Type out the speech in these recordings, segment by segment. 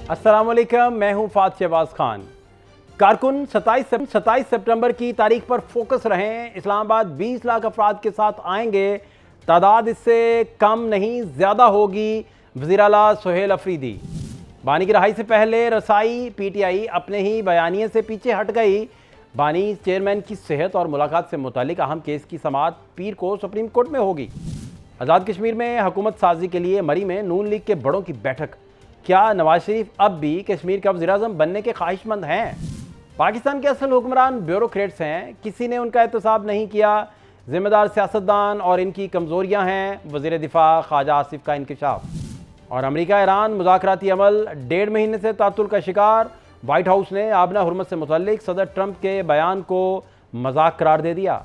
अस्सलाम वालेकुम, मैं हूं फात शहबाज खान। कारकुन 27 सितंबर की तारीख पर फोकस रहें। इस्लामाबाद 20 लाख अफराद के साथ आएंगे, तादाद इससे कम नहीं ज़्यादा होगी। वज़ीर आला सुहेल अफरीदी। बानी की रहाई से पहले रसाई पीटीआई अपने ही बयानिए से पीछे हट गई। बानी चेयरमैन की सेहत और मुलाकात से मुतालिक अहम केस की समाअत पीर को सुप्रीम कोर्ट में होगी। आज़ाद कश्मीर में हुकूमत साजी के लिए मरी में नून लीग के बड़ों की बैठक। क्या नवाज शरीफ अब भी कश्मीर का वज़ीर-ए-आज़म बनने के ख्वाहिशमंद हैं? पाकिस्तान के असल हुक्मरान ब्यूरोक्रेट्स हैं, किसी ने उनका एहतसाब नहीं किया। जिम्मेदार सियासतदान और इनकी कमज़ोरियाँ हैं। वज़ीर दिफा ख्वाजा आसिफ का इंकशाफ। और अमरीका ईरान मुज़ाकराती अमल 1.5 महीने से तातुल का शिकार। वाइट हाउस ने आबना हुर्मत से मुतल्लिक सदर ट्रंप के बयान को मजाक करार दे दिया।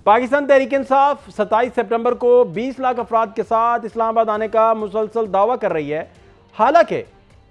पाकिस्तान तहरीक इंसाफ 27 सितंबर को 20 लाख अफराद के साथ इस्लामाबाद आने का मुसलसल दावा कर रही है। हालांकि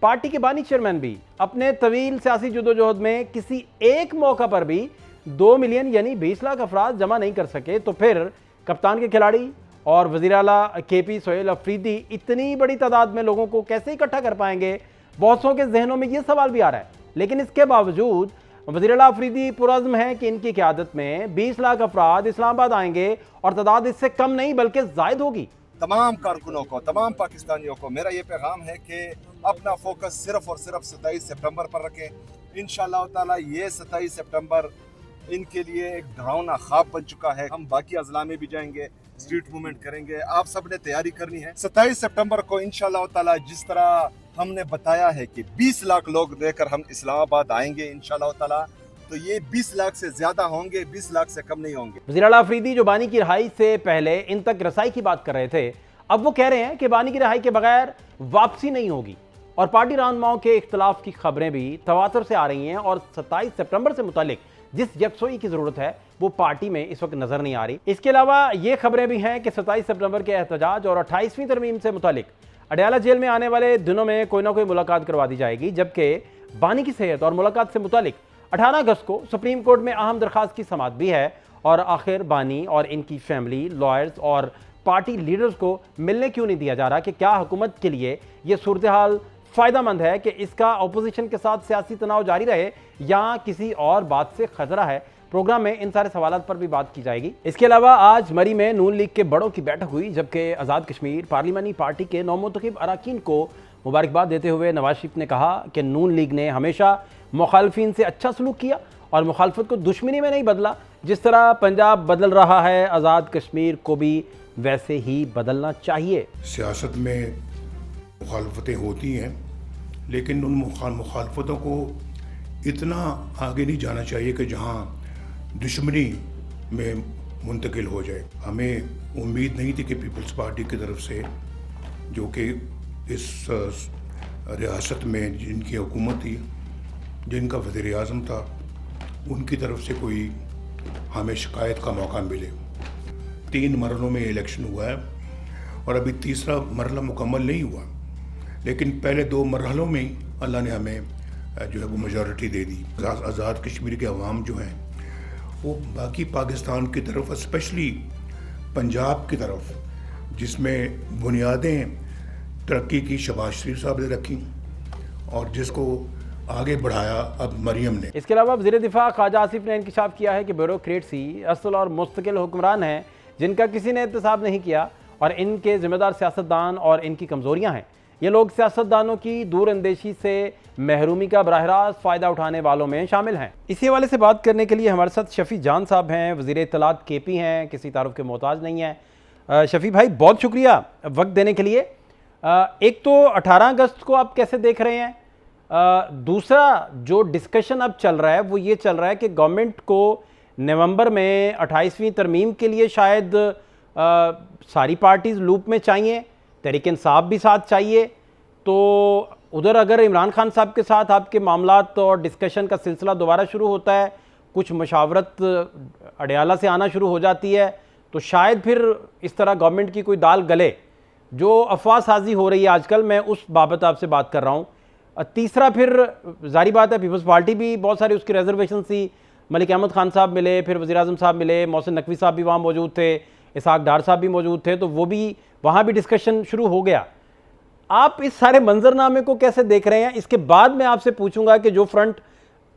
पार्टी के बानी चेयरमैन भी अपने तवील सियासी जदोजहद में किसी एक मौका पर भी 2 मिलियन यानी 20 लाख अफराद जमा नहीं कर सके, तो फिर कप्तान के खिलाड़ी और वज़ीर आला केपी सुहेल अफरीदी इतनी बड़ी तादाद में लोगों को कैसे इकट्ठा कर पाएंगे? बहुतों के जहनों में यह सवाल भी आ रहा है। लेकिन इसके बावजूद वज़ीर आला अफरीदी पुरज़्म है कि इनकी क़यादत में 20 लाख अफराद इस्लामाबाद आएंगे और तादाद इससे कम नहीं बल्कि ज़ायद होगी। तमाम कारकुनों को, तमाम पाकिस्तानियों को मेरा ये पैगाम है कि अपना फोकस सिर्फ और सिर्फ 27 सितंबर पर रखें। इंशाअल्लाह ताला ये 27 सितंबर इनके लिए एक डरावना ख्वाब बन चुका है। हम बाकी अजला में भी जाएंगे, स्ट्रीट मूवमेंट करेंगे। आप सब ने तैयारी करनी है। 27 सितंबर को इंशाअल्लाह ताला जिस तरह हमने बताया है कि 20 लाख लोग लेकर हम इस्लामाबाद आएंगे इंशाअल्लाह ताला, तो ये 20 लाख से ज्यादा होंगे, 20 लाख से कम नहीं होंगे। वज़ीर आला अफरीदी जो बानी की रिहाई से पहले इन तक रसाई की बात कर रहे थे, अब वो कह रहे हैं कि बानी की रिहाई के बगैर वापसी नहीं होगी। और पार्टी रहनुमाओं के इख्तलाफ की खबरें भी तवातर से आ रही हैं और 27 सितंबर से मुतालिक जिस यकसोई की जरूरत है वो पार्टी में इस वक्त नजर नहीं आ रही। इसके अलावा ये खबरें भी हैं कि 27 सितंबर के एहतजाज और 28वीं तरमीम से मुतालिक अडयाला जेल में आने वाले दिनों में कोई ना कोई मुलाकात करवा दी जाएगी, जबकि बानी की सेहत और मुलाकात से मुतालिक 18 अगस्त को सुप्रीम कोर्ट में अहम दरखास्त की समाअत भी है। और आखिर बानी और इनकी फैमिली, लॉयर्स और पार्टी लीडर्स को मिलने क्यों नहीं दिया जा रहा? कि क्या हुकूमत के लिए यह सूरत हाल फ़ायदेमंद है कि इसका अपोजिशन के साथ सियासी तनाव जारी रहे या किसी और बात से खतरा है? प्रोग्राम में इन सारे सवालों पर भी बात की जाएगी। इसके अलावा आज मरी में नून लीग के बड़ों की बैठक हुई, जबकि आज़ाद कश्मीर पार्लिमानी पार्टी के नौमुंतखब अरकान को मुबारकबाद देते हुए नवाज शरीफ ने कहा कि नून लीग ने हमेशा मुखालफिन से अच्छा सलूक किया और मुखालफत को दुश्मनी में नहीं बदला। जिस तरह पंजाब बदल रहा है, आज़ाद कश्मीर को भी वैसे ही बदलना चाहिए। सियासत में मुखालफतें होती हैं, लेकिन उन मुखालफतों को इतना आगे नहीं जाना चाहिए कि जहां दुश्मनी में मुंतकिल हो जाए। हमें उम्मीद नहीं थी कि पीपल्स पार्टी की तरफ से, जो कि इस रियासत में जिनकी हुकूमत थी, जिनका वज़ीर आज़म था, उनकी तरफ से कोई हमें शिकायत का मौका मिले। 3 मरलों में इलेक्शन हुआ है और अभी तीसरा मरला मुकम्मल नहीं हुआ, लेकिन पहले 2 मरहलों में ही अल्लाह ने हमें जो है वो मेजॉरिटी दे दी। आज़ाद कश्मीर के अवाम जो हैं वो बाकी पाकिस्तान की तरफ, स्पेशली पंजाब की तरफ, जिसमें बुनियादें तरक्की की शहबाज शरीफ साहब ने रखी और जिसको आगे बढ़ाया अब मरियम ने। इसके अलावा वज़ीर दिफा ख्वाजा आसिफ ने इंकशाफ किया है कि ब्यूरोक्रेट्स ही असल और मुस्तकिल हुक्मरान हैं जिनका किसी ने एहतसाब नहीं किया और इनके जिम्मेदार सियासतदान और इनकी कमज़ोरियाँ हैं। ये लोग सियासतदानों की दूर अंदेशी से महरूमी का बराह रास्त फ़ायदा उठाने वालों में शामिल हैं। इसी हवाले से बात करने के लिए हमारे साथ शफ़ी जान साहब हैं, वज़ीर इत्तलात केपी हैं, किसी तारुफ के मोहताज नहीं हैं। शफ़ी भाई, बहुत शुक्रिया वक्त देने के लिए। एक तो 18 अगस्त को आप कैसे देख रहे हैं? दूसरा जो डिस्कशन अब चल रहा है वो ये चल रहा है कि गवर्नमेंट को नवंबर में 28वीं तरमीम के लिए शायद सारी पार्टीज़ लूप में चाहिए, तहरीक इंसाफ भी साथ चाहिए। तो उधर अगर इमरान खान साहब के साथ आपके मामलात और डिस्कशन का सिलसिला दोबारा शुरू होता है, कुछ मशावरत अडयाला से आना शुरू हो जाती है, तो शायद फिर इस तरह गवर्नमेंट की कोई दाल गले। जो अफवाह साजी हो रही है आजकल, मैं उस बाबत आपसे बात कर रहा हूँ। तीसरा फिर जारी बात है, पीपल्स पार्टी भी बहुत सारी उसकी रिजर्वेशन थी। मलिक अहमद खान साहब मिले, फिर वज़ीर आज़म साहब मिले, मोहसिन नकवी साहब भी वहाँ मौजूद थे, इसहाक डार साहब भी मौजूद थे, तो वो भी वहाँ भी डिस्कशन शुरू हो गया। आप इस सारे मंजरनामे को कैसे देख रहे हैं? इसके बाद मैं आपसे पूछूंगा कि जो फ्रंट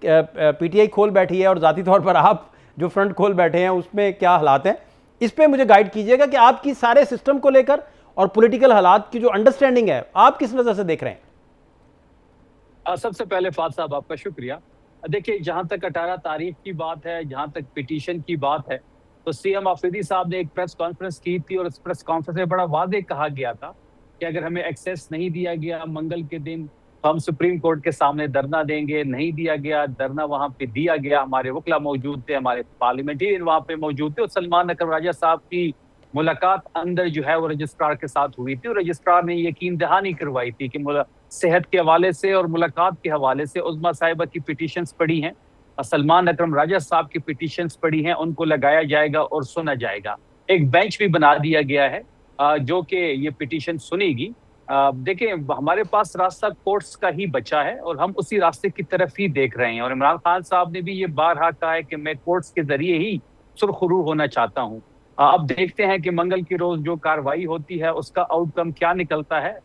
पीटीआई खोल बैठी है और ज़ाती तौर पर आप जो फ्रंट खोल बैठे हैं उसमें क्या हालात हैं, इस पे मुझे गाइड कीजिएगा कि आपकी सारे सिस्टम को लेकर और पॉलिटिकल हालात की जो अंडरस्टैंडिंग है आप किस नज़र से देख रहे हैं? सबसे पहले फाद साहब आपका शुक्रिया। देखिए, जहां तक 18 तारीख की बात है, जहां तक पिटीशन की बात है, तो सीएम आफरीदी साहब ने एक प्रेस कॉन्फ्रेंस की थी और उस प्रेस कॉन्फ्रेंस में बड़ा वादे कहा गया था कि अगर हमें एक्सेस नहीं दिया गया मंगल के दिन तो हम सुप्रीम कोर्ट के सामने धरना देंगे। नहीं दिया गया धरना, वहां पे दिया गया। हमारे वकला मौजूद थे, हमारे पार्लियामेंटेरियन वहां पे मौजूद थे और सलमान अकरम राजा साहब की मुलाकात अंदर जो है वो रजिस्ट्रार के साथ हुई थी और रजिस्ट्रार ने यकीन दहानी करवाई थी कि सेहत के हवाले से और मुलाकात के हवाले से उज़्मा साहिबा की पिटीशंस पड़ी हैं, सलमान अकरम राजा साहब की पिटीशंस पड़ी हैं, उनको लगाया जाएगा और सुना जाएगा। एक बेंच भी बना दिया गया है जो कि ये पिटीशन सुनेगी। देखिए, हमारे पास रास्ता कोर्ट्स का ही बचा है और हम उसी रास्ते की तरफ ही देख रहे हैं और इमरान खान साहब ने भी ये बारहा कहा है कि मैं कोर्ट्स के जरिए ही सुरखरू होना चाहता हूँ। अब देखते हैं कि मंगल की रोज जो कार्रवाई होती है उसका आउटकम क्या निकलता है।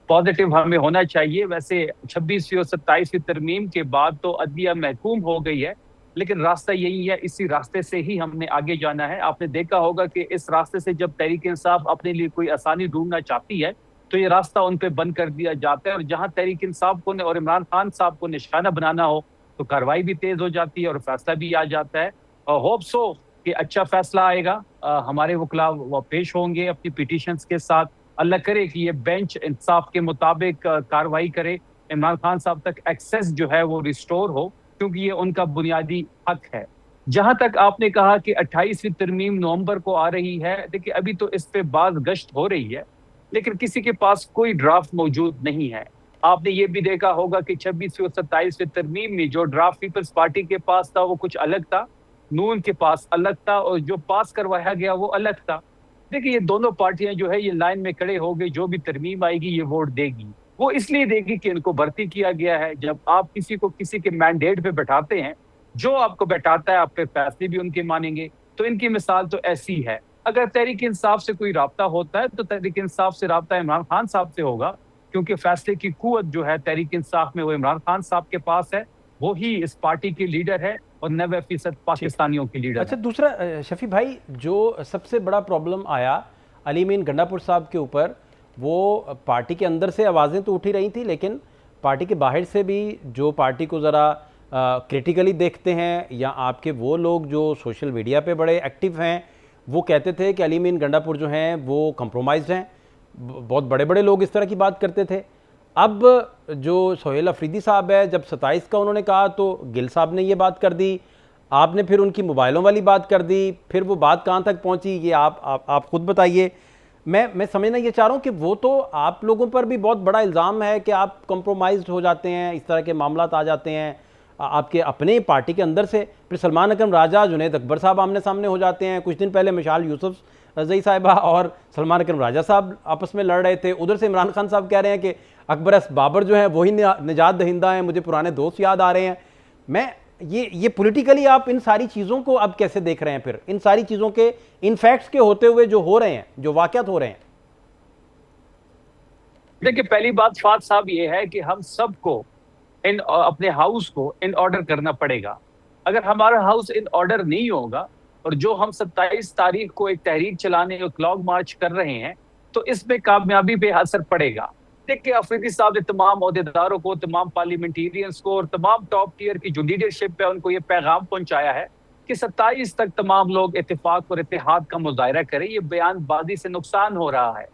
पॉजिटिव हमें होना चाहिए। वैसे 26वीं और 27वीं तरमीम के बाद तो अदलिया महकूम हो गई है, लेकिन रास्ता यही है, इसी रास्ते से ही हमने आगे जाना है। आपने देखा होगा कि इस रास्ते से जब तहरीक इंसाफ अपने लिए कोई आसानी ढूंढना चाहती है तो ये रास्ता उन पे बंद कर दिया जाता है और जहां तहरीक इंसाफ को और इमरान खान साहब को निशाना बनाना हो तो कार्रवाई भी तेज हो जाती है और फैसला भी आ जाता है। और होप सो कि अच्छा फैसला आएगा। हमारे वकला वो पेश होंगे अपनी पिटीशंस के साथ। अल्लाह करे कि ये बेंच इंसाफ के मुताबिक कार्रवाई करे, इमरान खान साहब तक एक्सेस जो है वो रिस्टोर हो, क्योंकि ये उनका बुनियादी हक है। जहां तक आपने कहा कि 28वीं तरमीम नवंबर को आ रही है, देखिए अभी तो इस पे बात गश्त हो रही है, लेकिन किसी के पास कोई ड्राफ्ट मौजूद नहीं है। आपने ये भी देखा होगा कि 26वीं और 27वीं तरमीम में जो ड्राफ्ट पीपल्स पार्टी के पास था वो कुछ अलग था, नून के पास अलग था और जो पास करवाया गया वो अलग था। देखिए, ये दोनों पार्टियां जो है ये लाइन में खड़े हो गई, जो भी तरमीम आएगी ये वोट देगी। वो इसलिए देगी कि इनको भर्ती किया गया है। जब आप किसी को किसी के मैंडेट पे बैठाते हैं, जो आपको बैठाता है आप पे फैसले भी उनके मानेंगे। तो इनकी मिसाल तो ऐसी है। अगर तहरीक इंसाफ से कोई राब्ता होता है तो तहरीक इंसाफ से राब्ता इमरान खान साहब से होगा, क्योंकि फैसले की कुव्वत जो है तहरीक इंसाफ में वो इमरान खान साहब के पास है। वो ही इस पार्टी के लीडर है और 90% पाकिस्तानियों के लीडर। अच्छा, दूसरा शफी भाई, जो सबसे बड़ा प्रॉब्लम आया अली मीन गंडापुर साहब के ऊपर, वो पार्टी के अंदर से आवाज़ें तो उठी रही थी, लेकिन पार्टी के बाहर से भी जो पार्टी को ज़रा क्रिटिकली देखते हैं या आपके वो लोग जो सोशल मीडिया पे बड़े एक्टिव हैं, वो कहते थे कि अली मीन गंडापुर जो हैं वो कंप्रोमाइज़ हैं। बहुत बड़े बड़े लोग इस तरह की बात करते थे। अब जो सोहेल अफरीदी साहब है, जब 27 का उन्होंने कहा तो गिल साहब ने ये बात कर दी, आपने फिर उनकी मोबाइलों वाली बात कर दी, फिर वो बात कहाँ तक पहुँची ये आप खुद बताइए। मैं समझना ये चाह रहा हूँ कि वो तो आप लोगों पर भी बहुत बड़ा इल्ज़ाम है कि आप कंप्रोमाइज़ हो जाते हैं, इस तरह के मामलात आ जाते हैं आपके अपने पार्टी के अंदर से। फिर सलमान अकरम राजा, जुनैद अकबर साहब आमने सामने हो जाते हैं। कुछ दिन पहले मिशाल यूसुफ जई साहिबा और सलमान अकरम राजा साहब आपस में लड़ रहे थे। उधर से इमरान खान साहब कह रहे हैं कि अकबर एस बाबर जो है वही निजात दहिंदा हैं, मुझे पुराने दोस्त याद आ रहे हैं। मैं ये पॉलिटिकली आप इन सारी चीज़ों को अब कैसे देख रहे हैं? फिर इन सारी चीज़ों के, इन फैक्ट्स के होते हुए जो हो रहे हैं, जो वाक़यात हो रहे हैं। देखिए, पहली बात फाद साहब ये है कि हम सबको अपने हाउस को इन ऑर्डर करना पड़ेगा। अगर हमारा हाउस इन ऑर्डर नहीं होगा और जो हम 27 तारीख को एक तहरीक चलाने और क्लॉग मार्च कर रहे हैं तो इसमें कामयाबी पे असर पड़ेगा। देखिए, अफरीदी साहब ने तमाम ओहदेदारों को, तमाम पार्लियामेंटेरियंस को और तमाम टॉप टीयर की जो लीडरशिप है उनको ये पैगाम पहुंचाया है कि 27 तक तमाम लोग इत्तेफाक और इत्तेहाद का मुजाहरा करें। ये बयानबाजी से नुकसान हो रहा है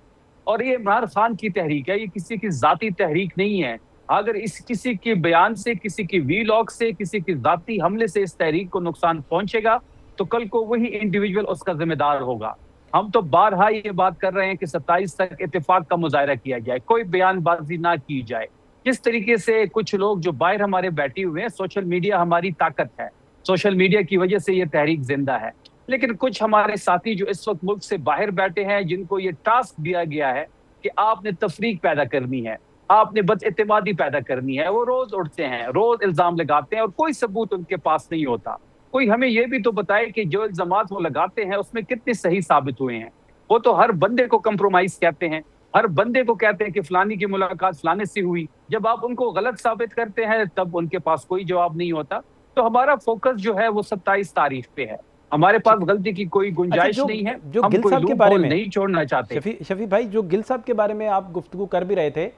और ये इमरान खान की तहरीक है, ये किसी की जाती तहरीक नहीं है। अगर इस किसी के बयान से, किसी की वीलॉग से, किसी की जाती हमले से इस तहरीक को नुकसान पहुंचेगा तो कल को वही इंडिविजुअल उसका जिम्मेदार होगा। हम तो बारहा ये बात कर रहे हैं कि 27 तक इत्तेफाक का मुजाहरा किया जाए, कोई बयानबाजी ना की जाए। किस तरीके से कुछ लोग जो बाहर हमारे बैठे हुए हैं, सोशल मीडिया हमारी ताकत है, सोशल मीडिया की वजह से ये तहरीक जिंदा है। लेकिन कुछ हमारे साथी जो इस वक्त मुल्क से बाहर बैठे हैं, जिनको ये टास्क दिया गया है कि आपने तफरीक पैदा करनी है, आपने बदइत्तेमादी पैदा करनी है, वो रोज उठते हैं, रोज इल्जाम लगाते हैं और कोई सबूत उनके पास नहीं होता। कोई हमें ये भी तो बताए कि जो इल्जामात वो लगाते हैं उसमें कितने सही साबित हुए हैं। वो तो हर बंदे को कंप्रोमाइज कहते हैं हर बंदे को कहते हैं कि फलानी की मुलाकात फलाने से हुई। जब आप उनको गलत साबित करते हैं तब उनके पास कोई जवाब नहीं होता। तो हमारा फोकस जो है वो 27 तारीख पे है। हमारे पास गलती की कोई अच्छा, गुंजाइश जो नहीं है। जो हम गिल कोई साहब के लूप बारे होल में, नहीं छोड़ना चाहते। शफी भाई, जो गिल साहब के बारे में आप गुफ्तगू कर भी रहे थे,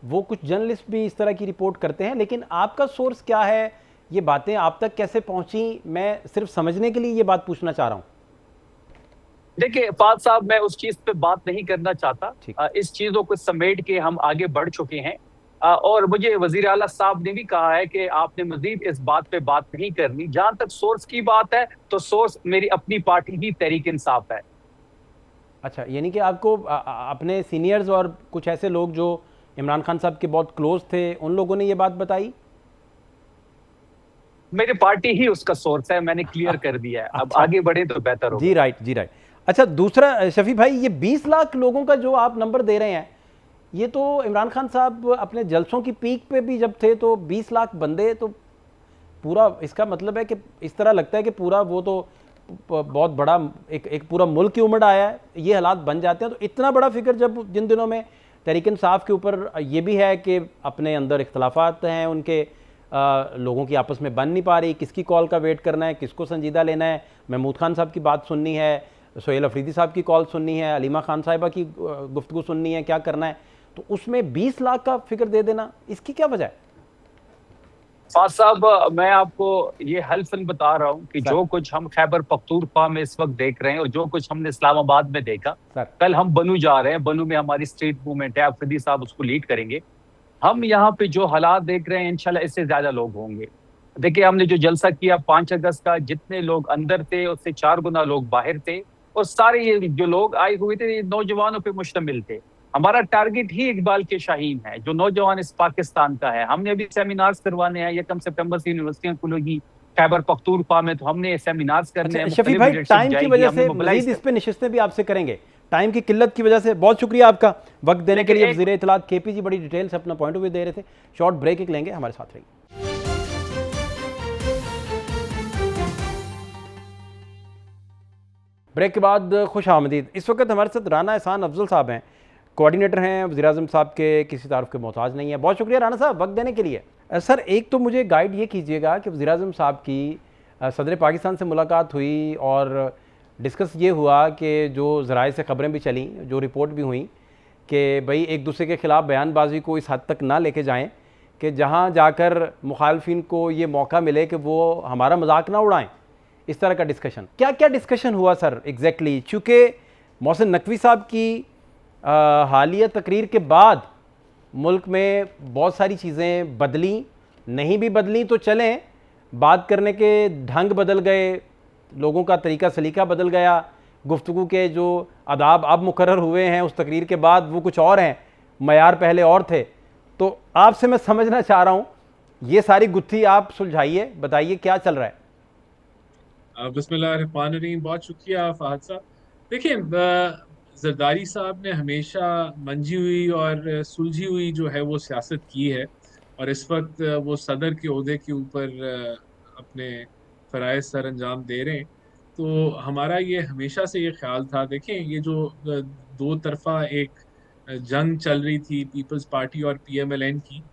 वो कुछ जर्नलिस्ट भी इस तरह की रिपोर्ट करते हैं, लेकिन आपका सोर्स क्या है, ये बातें आप तक कैसे पहुंची, मैं सिर्फ समझने के लिए ये बात पूछना चाह रहा हूं। देखिए फाद साहब, मैं उस चीज पे बात नहीं करना चाहता। ठीक। इस चीजों को समेट के हम आगे बढ़ चुके हैं। और मुझे वजीर आला साहब ने भी कहा है कि आपने मजीद इस बात पे बात नहीं करनी। जहां तक सोर्स की बात है तो सोर्स मेरी अपनी पार्टी ही तहरीक इंसाफ है। अच्छा, यानी कि आपको अपने सीनियर्स और कुछ ऐसे लोग जो इमरान खान साहब के बहुत क्लोज थे, उन लोगों ने ये बात बताई? मेरी पार्टी ही उसका सोर्स है, मैंने क्लियर कर दिया है। अब अच्छा। आगे बढ़े तो बेहतर होगा। जी राइट, जी राइट। अच्छा, दूसरा शफी भाई, ये 20 लाख लोगों का जो आप नंबर दे रहे हैं, ये तो इमरान खान साहब अपने जलसों की पीक पे भी जब थे तो 20 लाख बंदे, तो पूरा इसका मतलब है कि इस तरह लगता है कि पूरा वो तो बहुत बड़ा एक पूरा मुल्क ही उमड़ आया है, ये हालात बन जाते हैं। तो इतना बड़ा फिक्र जब जिन दिनों में तहरीक इंसाफ के ऊपर ये भी है कि अपने अंदर इख्तलाफात हैं उनके, लोगों की आपस में बन नहीं पा रही, किसकी कॉल का वेट करना है, किसको संजीदा लेना है, महमूद खान साहब की बात सुननी है, सोहेल अफरीदी साहब की कॉल सुननी है, अलीमा खान साहिबा की गुफ्तगू सुननी है, क्या करना है, तो उसमें 20 लाख का फिक्र दे देना, इसकी क्या वजह है? फाद साहब, मैं आपको ये हल्फन बता रहा हूँ कि जो कुछ हम खैबर पख्तूनख्वा में इस वक्त देख रहे हैं और जो कुछ हमने इस्लामाबाद में देखा, कल हम बनू जा रहे हैं, बनू में हमारी स्ट्रीट मूवमेंट है, अफरीदी साहब उसको लीड करेंगे। हम यहाँ पे जो हालात देख रहे हैं इंशाल्लाह इससे ज्यादा लोग होंगे। देखिए हमने जो जलसा किया 5 अगस्त का, जितने लोग अंदर थे उससे 4 गुना लोग बाहर थे। और सारे ये जो लोग आए हुए थे ये नौजवानों पे मुश्तमिल थे। हमारा टारगेट ही इकबाल के शाहीन है, जो नौजवान इस पाकिस्तान का है। हमने अभी सेमिनार्स करवाने हैं, 1 सितंबर से यूनिवर्सिटियां खुलेगी खैबर पख्तूनख्वा में, तो हमने सेमिनार्स करने हैं। शफी भाई, टाइम की वजह से मजीद इस पे नशिस्तें भी आपसे करेंगे, टाइम की किल्लत की वजह से। बहुत शुक्रिया आपका वक्त देने के लिए। वज़ीर इत्तलात KP जी बड़ी डिटेल से अपना पॉइंट ऑफ व्यू दे रहे थे। शॉर्ट ब्रेक एक लेंगे, हमारे साथ रहिए। ब्रेक के बाद खुश आमदीद। इस वक्त हमारे साथ राना एहसान अफजल साहब हैं, कोऑर्डिनेटर हैं वज़ीर-ए-आज़म साहब के, किसी तारुफ के मोहताज नहीं है। बहुत शुक्रिया राना साहब वक्त देने के लिए। सर, एक तो मुझे गाइड ये कीजिएगा कि वज़ीर-ए-आज़म साहब की सदर पाकिस्तान से मुलाकात हुई और डिस्कस ये हुआ कि जो ज़राए से ख़बरें भी चलीं, जो रिपोर्ट भी हुई कि भाई एक दूसरे के ख़िलाफ़ बयानबाजी को इस हद तक ना लेके जाएं कि जहां जाकर मुखालफिन को ये मौका मिले कि वो हमारा मजाक ना उड़ाएं। इस तरह का डिस्कशन, क्या क्या डिस्कशन हुआ सर एग्जैक्टली? चूँकि मोहसिन नकवी साहब की हालिया तकरीर के बाद मुल्क में बहुत सारी चीज़ें बदली, नहीं भी बदली तो चलें, बात करने के ढंग बदल गए, लोगों का तरीका सलीका बदल गया, गुफ्तगू के जो आदाब अब मुकर्रर हुए हैं उस तकरीर के बाद वो कुछ और हैं, मयार पहले और थे। तो आपसे मैं समझना चाह रहा हूँ, ये सारी गुत्थी आप सुलझाइए, बताइए क्या चल रहा है। बिस्मिल्लाहिर्रहमानिर्रहीम। बहुत शुक्रिया फहद साहब। देखिए, जरदारी साहब ने हमेशा मंजी हुई और सुलझी हुई जो है वो सियासत की है, और इस वक्त वो सदर के ओहदे के ऊपर अपने फ़राइज़ सर अंजाम दे रहे हैं। तो हमारा ये हमेशा से ये ख्याल था। देखें, ये जो दो तरफा एक जंग चल रही थी पीपल्स पार्टी और PMLN की,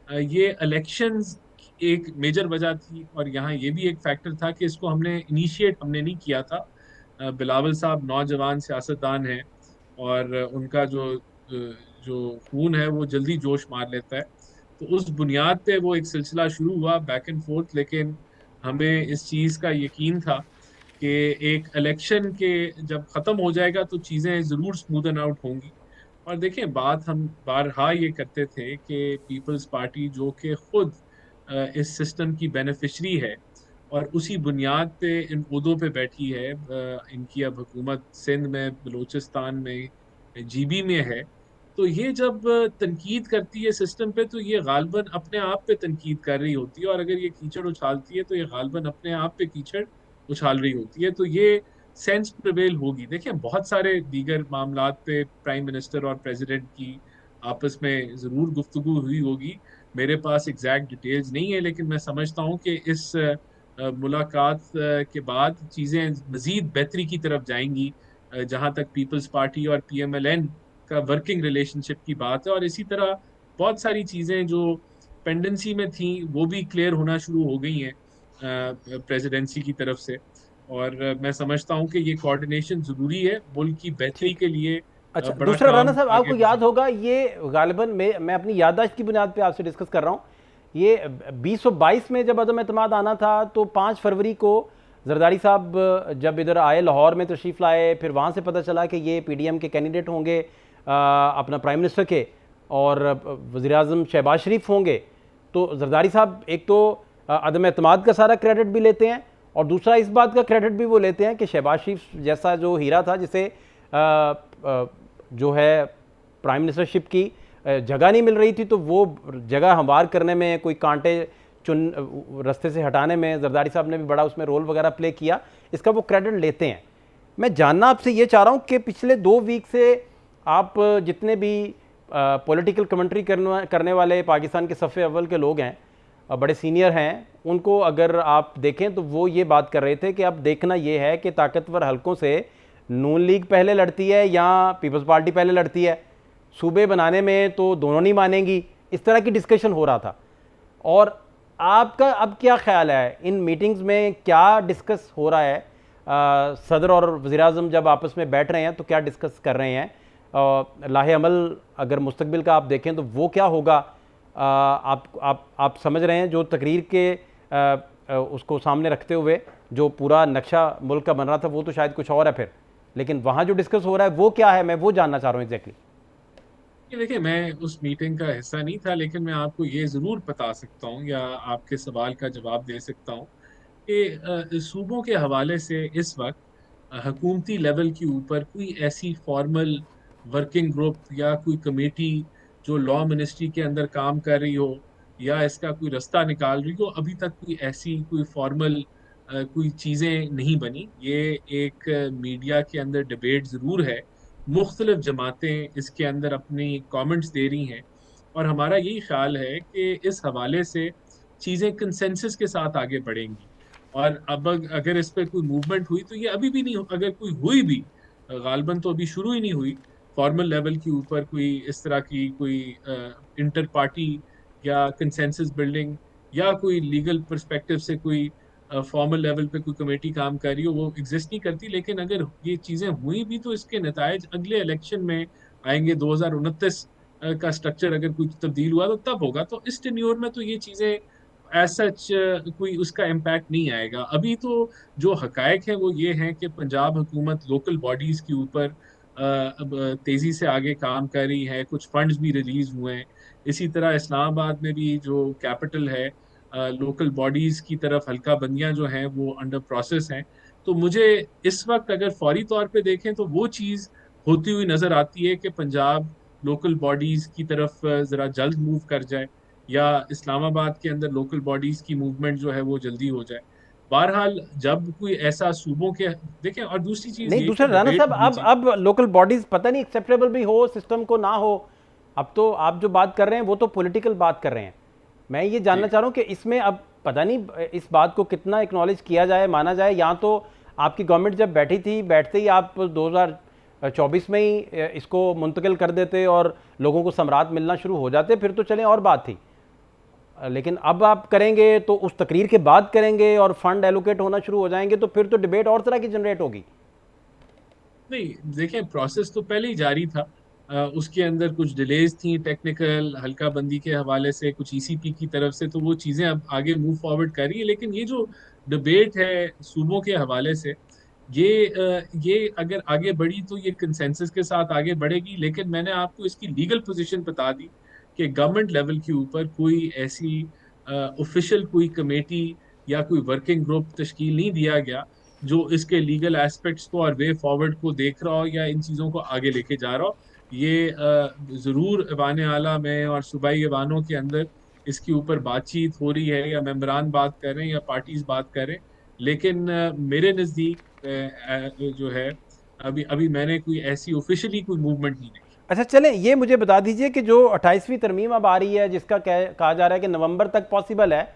ये इलेक्शंस एक मेजर वजह थी, और यहाँ ये भी एक फैक्टर था कि इसको हमने नहीं किया था। बिलावल साहब नौजवान सियासतदान हैं और उनका जो खून है वो जल्दी जोश मार लेता है। तो उस बुनियाद पे वो एक सिलसिला शुरू हुआ बैक एंड फोर्थ, लेकिन हमें इस चीज़ का यकीन था कि एक इलेक्शन के जब ख़त्म हो जाएगा तो चीज़ें ज़रूर स्मूदन आउट होंगी। और देखें, बात हम बारहा ये करते थे कि पीपल्स पार्टी जो कि खुद इस सिस्टम की बेनिफिशरी है और उसी बुनियाद पे इन उहदों पे बैठी है, इनकी अब हुकूमत सिंध में, बलूचिस्तान में, GB में है। तो ये जब तनकीद करती है सिस्टम पे तो ये गालबन अपने आप पे तनकीद कर रही होती है, और अगर ये कीचड़ उछालती है तो ये गालबन अपने आप पे कीचड़ उछाल रही होती है। तो ये सेंस प्रिवेल होगी। देखिए, बहुत सारे दीगर मामलात पे प्राइम मिनिस्टर और प्रेसिडेंट की आपस में ज़रूर गुफ्तगू हुई होगी। मेरे पास एग्जैक्ट डिटेल्स नहीं है, लेकिन मैं समझता हूँ कि इस मुलाकात के बाद चीज़ें मज़ीद बेहतरी की तरफ जाएंगी, जहाँ तक पीपल्स पार्टी और PMLN का वर्किंग रिलेशनशिप की बात है, और इसी तरह बहुत सारी चीज़ें जो पेंडेंसी में थी वो भी क्लियर होना शुरू हो गई हैं प्रेसिडेंसी की तरफ से। और मैं समझता हूँ कि ये कोऑर्डिनेशन ज़रूरी है, मुल्क की बेहतरी ठीक। के लिए अच्छा, बड़ा दूसरा राना काम साहब, आगे आपको याद होगा ये गालिबन मैं अपनी याददाश्त की बुनियाद पे आपसे डिस्कस कर रहा हूँ, ये 2022 में जब अदम एतमाद आना था तो 5 फरवरी को जरदारी साहब जब इधर आए, लाहौर में तशरीफ़ लाए, फिर वहाँ से पता चला कि ये पीडीएम के कैंडिडेट होंगे अपना प्राइम मिनिस्टर के, और वज़ीर आज़म शहबाज शरीफ होंगे। तो जरदारी साहब एक तो अदम एतमाद का सारा क्रेडिट भी लेते हैं, और दूसरा इस बात का क्रेडिट भी वो लेते हैं कि शहबाज शरीफ जैसा जो हीरा था जिसे जो है प्राइम मिनिस्टरशिप की जगह नहीं मिल रही थी, तो वो जगह हमवार करने में, कोई कांटे रास्ते से हटाने में जरदारी साहब ने भी बड़ा उसमें रोल वगैरह प्ले किया, इसका वो क्रेडिट लेते हैं। मैं जानना आपसे ये चाह रहा हूँ कि पिछले 2 वीक से आप जितने भी पॉलिटिकल कमेंट्री करने वाले पाकिस्तान के सफ़े अव्वल के लोग हैं, बड़े सीनियर हैं, उनको अगर आप देखें तो वो ये बात कर रहे थे कि अब देखना ये है कि ताकतवर हलकों से नून लीग पहले लड़ती है या पीपल्स पार्टी पहले लड़ती है, सूबे बनाने में तो दोनों नहीं मानेंगी, इस तरह की डिस्कशन हो रहा था। और आपका अब क्या ख्याल है, इन मीटिंग्स में क्या डिस्कस हो रहा है? सदर और वज़ीर-ए-आज़म जब आपस में बैठ रहे हैं तो क्या डिस्कस कर रहे हैं? लाहे अमल अगर मुस्तकबिल का आप देखें तो वो क्या होगा? आप समझ रहे हैं जो तकरीर के उसको सामने रखते हुए जो पूरा नक्शा मुल्क का बन रहा था वो तो शायद कुछ और है फिर, लेकिन वहाँ जो डिस्कस हो रहा है वो क्या है, मैं वो जानना चाह रहा हूँ एग्जैक्टली। देखिए, मैं उस मीटिंग का हिस्सा नहीं था, लेकिन मैं आपको ये ज़रूर बता सकता हूँ या आपके सवाल का जवाब दे सकता हूँ कि सूबों के हवाले से इस वक्त हुकूमती लेवल के ऊपर कोई ऐसी फॉर्मल वर्किंग ग्रुप या कोई कमेटी जो लॉ मिनिस्ट्री के अंदर काम कर रही हो या इसका कोई रास्ता निकाल रही हो, अभी तक कोई ऐसी कोई फॉर्मल कोई चीज़ें नहीं बनी। ये एक मीडिया के अंदर डिबेट ज़रूर है, मुख्तलिफ जमातें इसके अंदर अपनी कमेंट्स दे रही हैं, और हमारा यही ख्याल है कि इस हवाले से चीज़ें कंसेंसस के साथ आगे बढ़ेंगी। और अब अगर इस पर कोई मूवमेंट हुई तो ये अभी भी नहीं, अगर कोई हुई भी गालबन तो अभी शुरू ही नहीं हुई फॉर्मल लेवल के ऊपर कोई इस तरह की कोई इंटर पार्टी या कंसेंसस बिल्डिंग या कोई लीगल पर्सपेक्टिव से कोई फॉर्मल लेवल पे कोई कमेटी काम कर रही हो, वो एग्जिस्ट नहीं करती। लेकिन अगर ये चीज़ें हुई भी तो इसके नतायज अगले इलेक्शन में आएंगे। 2029 का स्ट्रक्चर अगर कुछ तब्दील हुआ तो तब होगा। तो इस टेन्योर में तो ये चीज़ें एज सच कोई उसका इम्पैक्ट नहीं आएगा। अभी तो जो हकायक है वो ये हैं कि पंजाब हुकूमत लोकल बॉडीज़ के ऊपर अब तेज़ी से आगे काम कर रही है, कुछ फंड्स भी रिलीज़ हुए हैं। इसी तरह इस्लामाबाद में भी जो कैपिटल है, लोकल बॉडीज़ की तरफ हल्का बंदियाँ जो हैं वो अंडर प्रोसेस हैं। तो मुझे इस वक्त अगर फौरी तौर पे देखें तो वो चीज़ होती हुई नज़र आती है कि पंजाब लोकल बॉडीज़ की तरफ ज़रा जल्द मूव कर जाए, या इस्लामाबाद के अंदर लोकल बॉडीज़ की मूवमेंट जो है वो जल्दी हो जाए। बहरहाल जब कोई ऐसा सूबों के देखें, और दूसरी चीज़ नहीं, ये दूसरा कि राना डिबेट साहब, होनी चाहिए। अब लोकल बॉडीज पता नहीं एक्सेप्टेबल भी हो सिस्टम को ना हो, अब तो आप जो बात कर रहे हैं वो तो पॉलिटिकल बात कर रहे हैं। मैं ये जानना जी। चाह रहा हूँ कि इसमें अब पता नहीं इस बात को कितना एक्नॉलेज किया जाए, माना जाए, या तो आपकी गवर्नमेंट जब बैठी थी, बैठते ही आप 2024 में ही इसको मुंतकिल कर देते और लोगों को सम्राट मिलना शुरू हो जाते, फिर तो चलें और बात थी। लेकिन अब आप करेंगे तो उस तकरीर के बाद करेंगे और फंड एलोकेट होना शुरू हो जाएंगे, तो फिर तो डिबेट और तरह की जनरेट होगी। नहीं, देखें, प्रोसेस तो पहले ही जारी था। उसके अंदर कुछ डिलेज थी टेक्निकल हल्का बंदी के हवाले से, कुछ ईसीपी की तरफ से, तो वो चीज़ें अब आगे मूव फॉरवर्ड कर रही है। लेकिन ये जो डिबेट है सूबों के हवाले से, ये अगर आगे बढ़ी तो ये कंसेंसस के साथ आगे बढ़ेगी। लेकिन मैंने आपको इसकी लीगल पोजीशन बता दी कि गवर्नमेंट लेवल के ऊपर कोई ऐसी ऑफिशियल कोई कमेटी या कोई वर्किंग ग्रुप तश्कील नहीं दिया गया जो इसके लीगल एस्पेक्ट्स को और वे फॉरवर्ड को देख रहा हो या इन चीज़ों को आगे लेके जा रहा हो। ये ज़रूर ऐवान आला में और सूबाई ऐवानों के अंदर इसके ऊपर बातचीत हो रही है, या मेंबरान बात कर रहे हैं या पार्टीज बात कर रहे हैं। लेकिन मेरे नज़दीक जो है अभी अभी मैंने कोई ऐसी ऑफिशियली कोई मूवमेंट नहीं देखी। अच्छा, चलें, ये मुझे बता दीजिए कि जो 28वीं तरमीम अब आ रही है, जिसका कहा जा रहा है कि नवंबर तक पॉसिबल है,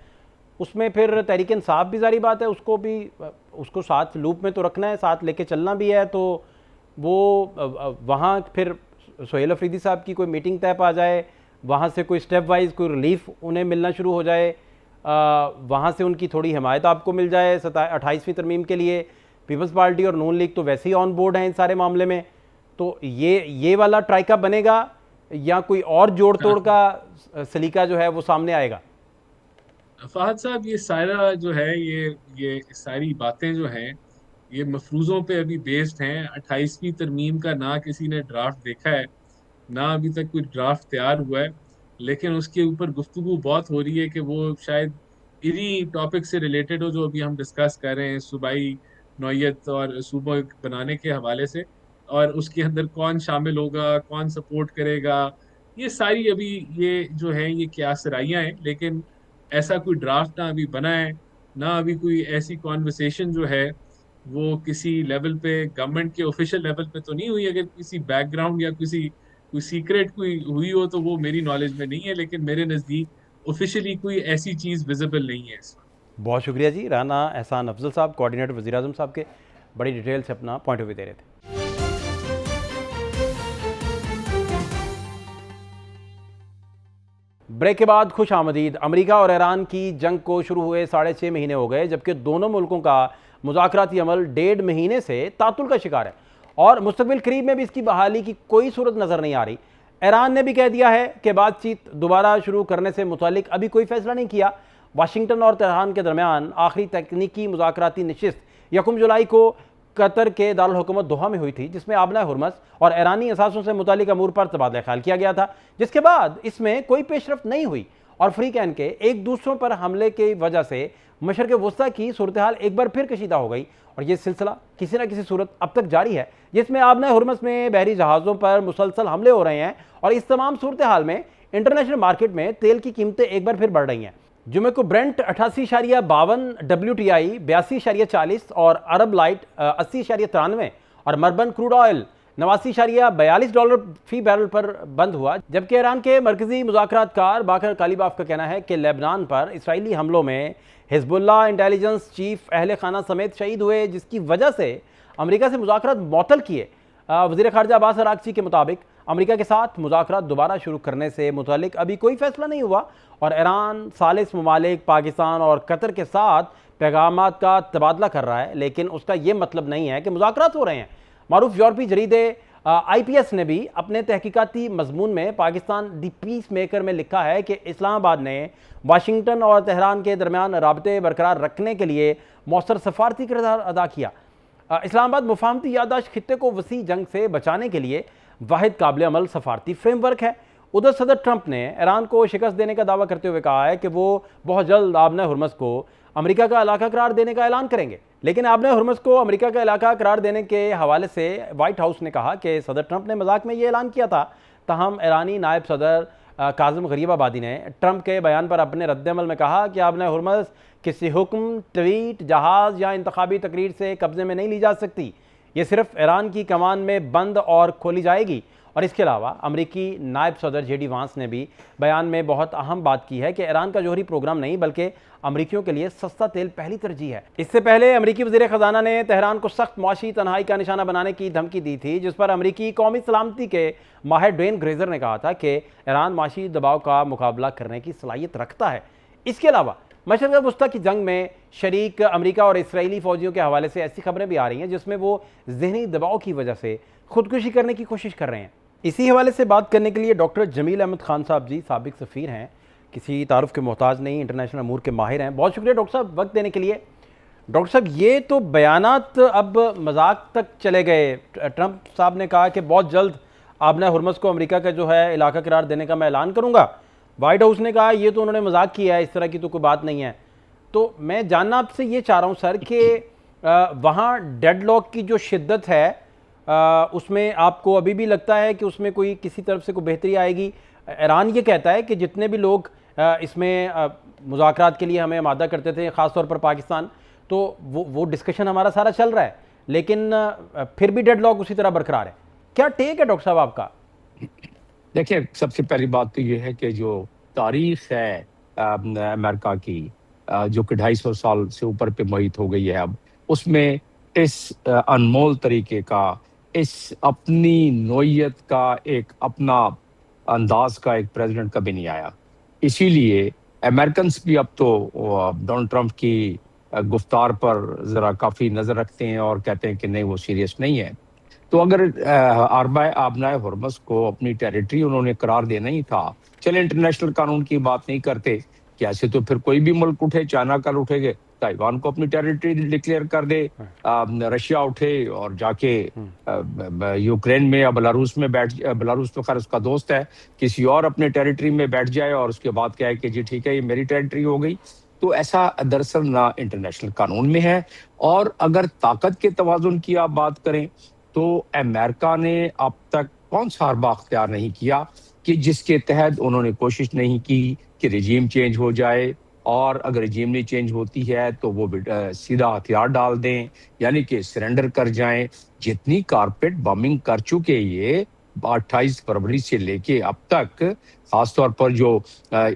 उसमें फिर तहरीक इंसाफ भी जारी बात है, उसको साथ लूप में तो रखना है, साथ लेके चलना भी है, तो वो वहाँ फिर सोहेल अफरीदी साहब की कोई मीटिंग तय पा जाए, वहाँ से कोई स्टेप वाइज कोई रिलीफ उन्हें मिलना शुरू हो जाए, वहाँ से उनकी थोड़ी हिमायत आपको मिल जाए 28वीं तरमीम के लिए। पीपल्स पार्टी और नून लीग तो वैसे ही ऑन बोर्ड हैं इन सारे मामले में, तो ये वाला ट्राइका बनेगा या कोई और जोड़ तोड़ का सलीका जो है वो सामने आएगा? फहद साहब, ये सारा जो है ये सारी बातें जो हैं ये मफरूज़ों पे अभी बेस्ड हैं। 28वीं तरमीम का ना किसी ने ड्राफ्ट देखा है, ना अभी तक कोई ड्राफ्ट तैयार हुआ है, लेकिन उसके ऊपर गुफ्तगू बहुत हो रही है कि वो शायद इन्हीं टॉपिक से रिलेटेड हो जो अभी हम डिस्कस कर रहे हैं, सूबाई नौयत और सूबा बनाने के हवाले से, और उसके अंदर कौन शामिल होगा, कौन सपोर्ट करेगा, ये सारी अभी ये जो है ये क्यासराइयाँ हैं। लेकिन ऐसा कोई ड्राफ्ट ना अभी बना है, ना अभी कोई ऐसी कॉन्वर्सेशन जो है वो किसी लेवल पे गवर्नमेंट के ऑफिशियल लेवल पे तो नहीं हुई। अगर किसी बैकग्राउंड या कोई सीक्रेट कोई हुई हो तो वो मेरी नॉलेज में नहीं है, लेकिन मेरे नज़दीक ऑफिशियली कोई ऐसी चीज़ विजिबल नहीं है इस वक्त। बहुत शुक्रिया जी, राना एहसान अफजल साहब, कोऑर्डिनेटर वज़ीर-ए-आज़म साहब के बड़ी डिटेल से अपना पॉइंट ऑफ व्यू दे रहे थे। ब्रेक के बाद खुश आमदीद। अमरीका और ईरान की जंग को शुरू हुए 6.5 महीने हो गए, जबकि दोनों मुल्कों का मुज़ाकराती अमल 1.5 महीने से तातुल का शिकार है और मुस्तकबिल करीब में भी इसकी बहाली की कोई सूरत नज़र नहीं आ रही। ईरान ने भी कह दिया है कि बातचीत दोबारा शुरू करने से मुतालिक अभी कोई फैसला नहीं किया। वाशिंगटन और तेहरान के दरमियान आखिरी तकनीकी मुज़ाकराती नशिस्त 1 जुलाई को कतर के दारुल हुकूमत दोहा में हुई थी, जिसमें आबना हुर्मस और ईरानी असासों से मुतालिक अमूर पर तबादला ख्याल किया गया था, जिसके बाद इसमें कोई पेशरफ्त नहीं हुई और फ्रीकैन के एक दूसरों पर हमले की वजह से मशरक़ वस्ता की सूरत हाल एक बार फिर कशीदा हो गई और ये सिलसिला किसी न किसी सूरत अब तक जारी है, जिसमें आबना हुर्मस में बहरी जहाज़ों पर मुसलसल हमले हो रहे हैं और इस तमाम सूरत हाल में इंटरनेशनल मार्केट में तेल की कीमतें एक बार फिर बढ़ रही हैं। जुमे को ब्रेंट 88.52, WTI 82.40 और अरब लाइट 80.93 और मरबन क्रूड ऑयल 89.42 डॉलर फी बैरल पर बंद हुआ। जबकि ईरान के मरकजी मुज़ाकरातकार बाकर कालीबाफ का कहना है कि लेबनान पर इसराइली हमलों में हिजबुल्लाह इंटेलिजेंस चीफ अहले खाना समेत शहीद हुए, जिसकी वजह से अमेरिका से मुज़ाकरात मअतल किए। वज़ीर ख़ारजा अब्बास अराग़ची के मुताबिक अमेरिका के साथ मुज़ाकरात दोबारा शुरू करने से मुतालिक अभी कोई फैसला नहीं हुआ और ईरान सालिस ममालिक पाकिस्तान और कतर के साथ पैगामात का तबादला कर रहा है, लेकिन उसका ये मतलब नहीं है कि मुज़ाकरात हो रहे हैं। मारूफ यूरोपीय जरीदे IPS ने भी अपने तहकीकाती मजमून में पाकिस्तान दी पीस मेकर में लिखा है कि इस्लामाबाद ने वाशिंगटन और तेहरान के दरमियान राबते बरकरार रखने के लिए मौसर सफारती किरदार अदा किया। इस्लामाबाद मुफाहमती यादाश्त खित्ते को वसी जंग से बचाने के लिए वाहिद काबिल अमल सफारती फ्रेमवर्क है। उधर सदर ट्रंप ने ईरान को शिकस्त देने का दावा करते हुए कहा है कि वो बहुत जल्द आबना हुर्मस को अमेरिका का इलाका करार देने का ऐलान करेंगे, लेकिन आबना हुर्मस को अमेरिका का इलाका करार देने के हवाले से व्हाइट हाउस ने कहा कि सदर ट्रंप ने मजाक में ये ऐलान किया था। ताहम ईरानी नायब सदर काज़िम गरीबाबादी ने ट्रंप के बयान पर अपने रद्दमल में कहा कि आबना हुर्मस किसी हुक्म, ट्वीट, जहाज़ या इंतखाबी तकरीर से कब्जे में नहीं ली जा सकती। ये सिर्फ ईरान की कमान में बंद और खोली जाएगी। और इसके अलावा अमरीकी नायब सदर JD वांस ने भी बयान में बहुत अहम बात की है कि ईरान का जोहरी प्रोग्राम नहीं बल्कि अमरीकियों के लिए सस्ता तेल पहली तरजीह है। इससे पहले अमरीकी वज़ीर ख़जाना ने तेहरान को सख्त मुआशी तनहाई का निशाना बनाने की धमकी दी थी, जिस पर अमरीकी कौमी सलामती के माहिर ड्वेन ग्रेजर ने कहा था कि ईरान मुआशी दबाव का मुकाबला करने की सलाहियत रखता है। इसके अलावा मशरक़ वस्ता की जंग में शरीक अमरीका और इसराइली फ़ौजियों के हवाले से ऐसी खबरें भी आ रही हैं जिसमें वो ज़हनी दबाव की वजह से खुदकुशी करने की कोशिश कर रहे हैं। इसी हवाले से बात करने के लिए डॉक्टर जमील अहमद खान साहब जी साबिक सफ़ीर हैं, किसी तारुफ के मोहताज नहीं, इंटरनेशनल अमूर के माहिर हैं। बहुत शुक्रिया डॉक्टर साहब वक्त देने के लिए। डॉक्टर साहब, ये तो बयानात अब मजाक तक चले गए। ट्रंप साहब ने कहा कि बहुत जल्द आबना हुर्मस को अमेरिका का जो है इलाका करार देने का मैं ऐलान करूँगा। वाइट हाउस ने कहा ये तो उन्होंने मजाक किया है, इस तरह की तो कोई बात नहीं है। तो मैं जानना आपसे ये चाह रहा हूँ सर कि वहाँ डेडलॉक की जो शिद्दत है उसमें आपको अभी भी लगता है कि उसमें कोई किसी तरफ से कोई बेहतरी आएगी? ईरान ये कहता है कि जितने भी लोग इसमें मुज़ाकरात के लिए हमें आमादा करते थे, ख़ास तौर पर पाकिस्तान, तो वो डिस्कशन हमारा सारा चल रहा है, लेकिन फिर भी डेडलॉक उसी तरह बरकरार है। क्या टेक है डॉक्टर साहब आपका? देखिए, सबसे पहली बात तो ये है कि जो तारीख है अमेरिका की, जो कि 250 साल से ऊपर पे मुहित हो गई है अब, उसमें इस अनमोल तरीके का इस अपनी नोयत का एक अपना अंदाज का एक प्रेसिडेंट कभी नहीं आया। इसीलिए अमेरिकन भी अब तो डोनाल्ड ट्रंप की गुफ्तार पर जरा काफी नजर रखते हैं और कहते हैं कि नहीं, वो सीरियस नहीं है। तो अगर आरबाए आबनाए हुर्मस को अपनी टेरिटरी उन्होंने करार देना ही था, चले इंटरनेशनल कानून की बात नहीं करते, कैसे तो फिर कोई भी मुल्क उठे, चाइना कल उठेगे, ताइवान को अपनी टेरिटरी डिक्लेयर कर दे, रशिया उठे और जाके यूक्रेन में या बेलारूस में बेलारूस तो खैर उसका दोस्त है, किसी और अपने टेरिटरी में बैठ जाए और उसके बाद कहे कि जी ठीक है ये मेरी टेरिटरी हो गई। तो ऐसा दरअसल ना इंटरनेशनल कानून में है। और अगर ताकत के तवाजुन की आप बात करें तो अमेरिका ने अब तक कौन सा हरबा अख्तियार नहीं किया कि जिसके तहत उन्होंने कोशिश नहीं की कि रिजीम चेंज हो जाए, और अगर रिजीम नहीं चेंज होती है तो वो सीधा हथियार डाल दें, यानी कि सरेंडर कर जाएं। जितनी कारपेट बॉम्बिंग कर चुके ये 28 फरवरी से लेके अब तक, खासतौर पर जो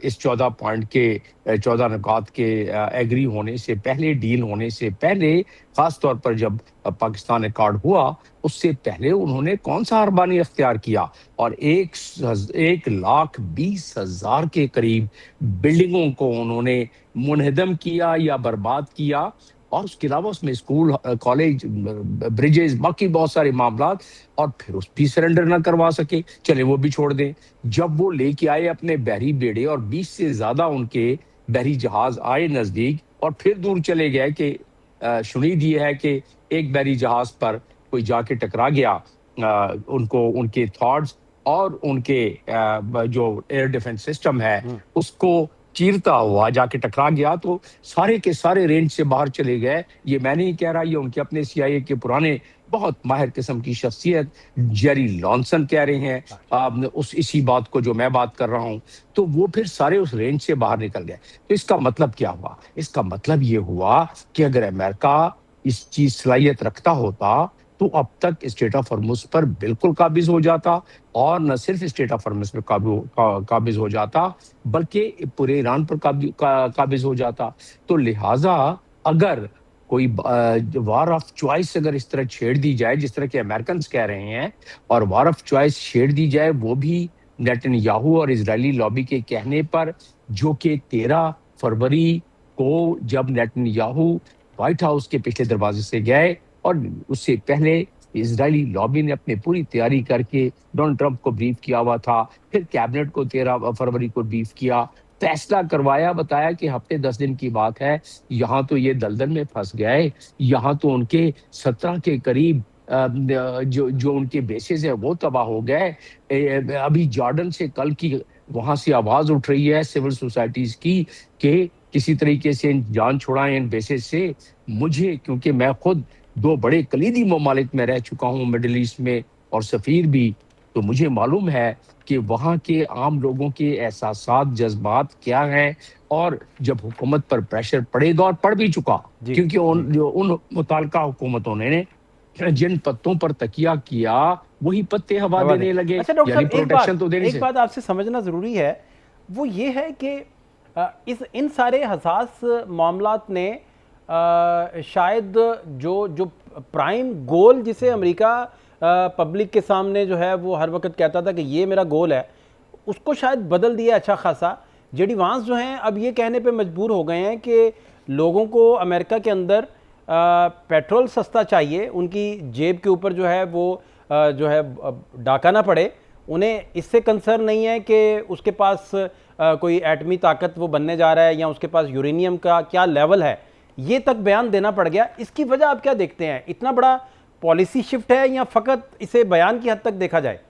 इस 14 पॉइंट के 14 नुकात के एग्री होने से पहले, डील होने से पहले, खासतौर पर जब पाकिस्तान अकॉर्ड हुआ उससे पहले उन्होंने कौन सा हरबानी अख्तियार किया, और 1,20,000 के करीब बिल्डिंगों को उन्होंने मुनहदम किया या बर्बाद किया। और उसके अलावा उसमें स्कूल, कॉलेज, ब्रिजेस, बाकी बहुत सारे मामला, और फिर उस भी सरेंडर ना करवा सके। चले वो भी छोड़ दें, जब वो लेके आए अपने बहरी बेड़े और 20 से ज्यादा उनके बहरी जहाज आए नजदीक और फिर दूर चले गए कि शुनीद ये है कि एक बहरी जहाज पर कोई जाके टकरा गया, उनको उनके थॉट्स और उनके जो एयर डिफेंस सिस्टम है उसको चीरता हुआ जाके टकरा गया, तो सारे के सारे रेंज से बाहर चले गए। ये मैं नहीं कह रहा, ये उनके अपने CIA के पुराने बहुत माहिर किस्म की शख्सियत जेरी लॉन्सन कह रहे हैं उस इसी बात को जो मैं बात कर रहा हूं। तो वो फिर सारे उस रेंज से बाहर निकल गए। तो इसका मतलब क्या हुआ? इसका मतलब ये हुआ कि अगर अमेरिका इस चीज सलाहियत रखता होता तो अब तक स्टेट ऑफ हॉर्मुज पर बिल्कुल काबिज हो जाता, और न सिर्फ स्टेट ऑफ हॉर्मुज पर काबिज हो जाता बल्कि पूरे ईरान पर काबिज हो जाता। तो लिहाजा अगर कोई वार ऑफ चॉइस अगर इस तरह छेड़ दी जाए जिस तरह के अमेरिकन कह रहे हैं, और वार ऑफ चॉइस छेड़ दी जाए वो भी नेतन्याहू और इजरायली लॉबी के कहने पर, जो कि 13 फरवरी को जब नेतन्याहू व्हाइट हाउस के पिछले दरवाजे से गए और उससे पहले इजरायली लॉबी ने अपनी पूरी तैयारी करके डोनाल्ड ट्रंप को ब्रीफ किया हुआ था, फिर कैबिनेट को 13 फरवरी को ब्रीफ किया, फैसला करवाया, बताया कि हफ्ते 10 दिन की बात है, यहाँ तो ये दलदल में फंस गए, यहाँ तो उनके 17 के करीब जो उनके बेसिस है वो तबाह हो गए। अभी जॉर्डन से कल की वहां से आवाज उठ रही है सिविल सोसाइटीज की कि किसी तरीके से जान छुड़ाएं इन बेसिस से। मुझे, क्योंकि मैं खुद 2 बड़े कलीदी ममालिक में रह चुका हूँ मिडिल ईस्ट में और सफीर भी, तो मुझे मालूम है कि वहाँ के आम लोगों के एहसासात, जज्बात क्या हैं, और जब हुकूमत पर प्रेशर पड़ेगा, और पड़ भी चुका, क्योंकि उन मुताल्लिका हुकूमतों ने जिन पत्तों पर तकिया किया वही पत्ते हवा देने लगे। अच्छा डॉक्टर साहब, प्रोटेक्शन तो देने एक बात आपसे समझना जरूरी है, वो ये है कि इन सारे हसास मामलात ने शायद जो प्राइम गोल जिसे अमेरिका पब्लिक के सामने जो है वो हर वक्त कहता था कि ये मेरा गोल है, उसको शायद बदल दिया अच्छा खासा। जेडी वांस जो हैं अब ये कहने पे मजबूर हो गए हैं कि लोगों को अमेरिका के अंदर पेट्रोल सस्ता चाहिए, उनकी जेब के ऊपर जो है वो जो है डाका ना पड़े। उन्हें इससे कंसर्न नहीं है कि उसके पास कोई एटमी ताकत वो बनने जा रहा है या उसके पास यूरेनियम का क्या लेवल है, ये तक बयान देना पड़ गया। इसकी वजह आप क्या देखते हैं? इतना बड़ा पॉलिसी शिफ्ट है या फकत इसे बयान की हद तक देखा जाए?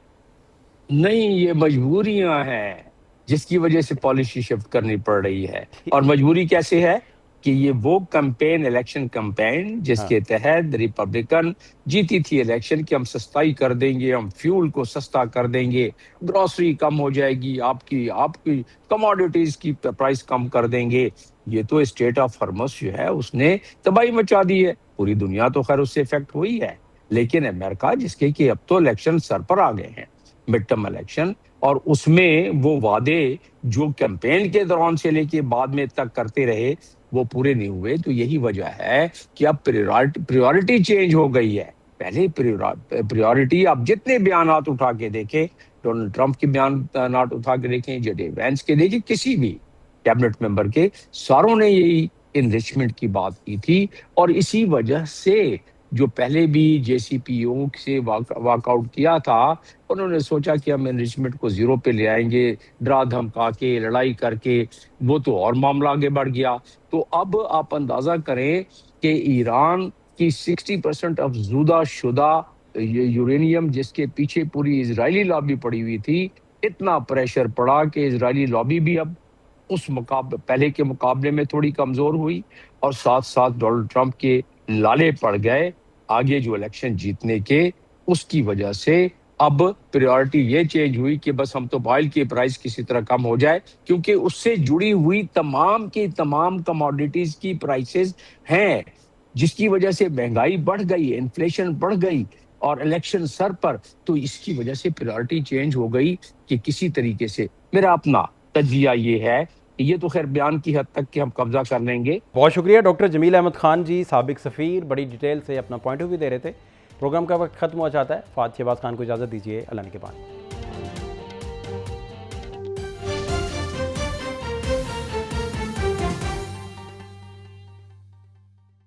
नहीं, ये मजबूरियां हैं जिसकी वजह से पॉलिसी शिफ्ट करनी पड़ रही है। और मजबूरी कैसे है कि ये वो कैंपेन, इलेक्शन कैंपेन जिसके तहत रिपब्लिकन जीती थी इलेक्शन कि हम सस्ताई कर देंगे, हम फ्यूल को सस्ता कर देंगे, ग्रोसरी कम हो जाएगी, आपकी कमोडिटीज की प्राइस कम कर देंगे। ये तो स्टेट ऑफ हॉर्मुज जो है उसने तबाही मचा दी है। पूरी दुनिया तो खैर उससे इफेक्ट हुई है, लेकिन अमेरिका जिसके कि अब तो इलेक्शन सर पर आ गए हैं, मिड टर्म इलेक्शन, और उसमें वो वादे जो कैंपेन के दौरान से लेके बाद में तक करते रहे वो पूरे नहीं हुए। तो यही वजह है कि अब प्रायोरिटी चेंज हो गई है। पहले प्रायोरिटी। आप जितने बयानात उठा के देखें, डोनाल्ड ट्रंप के बयानात उठा के देखें, जेडी वैंस के देखें, किसी भी कैबिनेट मेंबर के, सारों ने यही इनरिचमेंट की बात की थी। और इसी वजह से जो पहले भी जेसीपीओ से वॉकआउट किया था, उन्होंने सोचा कि हम इनरिचमेंट को जीरो पे ले आएंगे, डरा धमका के, लड़ाई करके, वो तो और मामला आगे बढ़ गया। तो अब आप अंदाजा करें कि ईरान की 60% अफजूदा शुदा यूरेनियम, जिसके पीछे पूरी इजरायली लॉबी पड़ी हुई थी, इतना प्रेशर पड़ा कि इजरायली लॉबी भी अब उस पहले के मुकाबले में थोड़ी कमजोर हुई, और साथ साथ डोनाल्ड ट्रंप के लाले पड़ गए आगे जो इलेक्शन जीतने के। उसकी वजह से अब प्रायोरिटी ये चेंज हुई कि बस हम तो ऑयल की प्राइस किसी तरह कम हो जाए, क्योंकि उससे जुड़ी हुई तमाम की तमाम कमोडिटीज की प्राइसेस हैं, जिसकी वजह से महंगाई बढ़ गई, इन्फ्लेशन बढ़ गई, और इलेक्शन सर पर। तो इसकी वजह से प्रायोरिटी चेंज हो गई कि किसी तरीके से, मेरा अपना तज्जिया ये है, ये तो खैर बयान की हद तक कि हम कब्जा कर लेंगे। बहुत शुक्रिया डॉक्टर जमील अहमद खान जी, साबिक सफ़ीर, बड़ी डिटेल से अपना पॉइंट ऑफ व्यू दे रहे थे। प्रोग्राम का वक्त खत्म हो जाता है। फ़ात शहबाज खान को इजाज़त दीजिए, अल्लाह ने के बाद।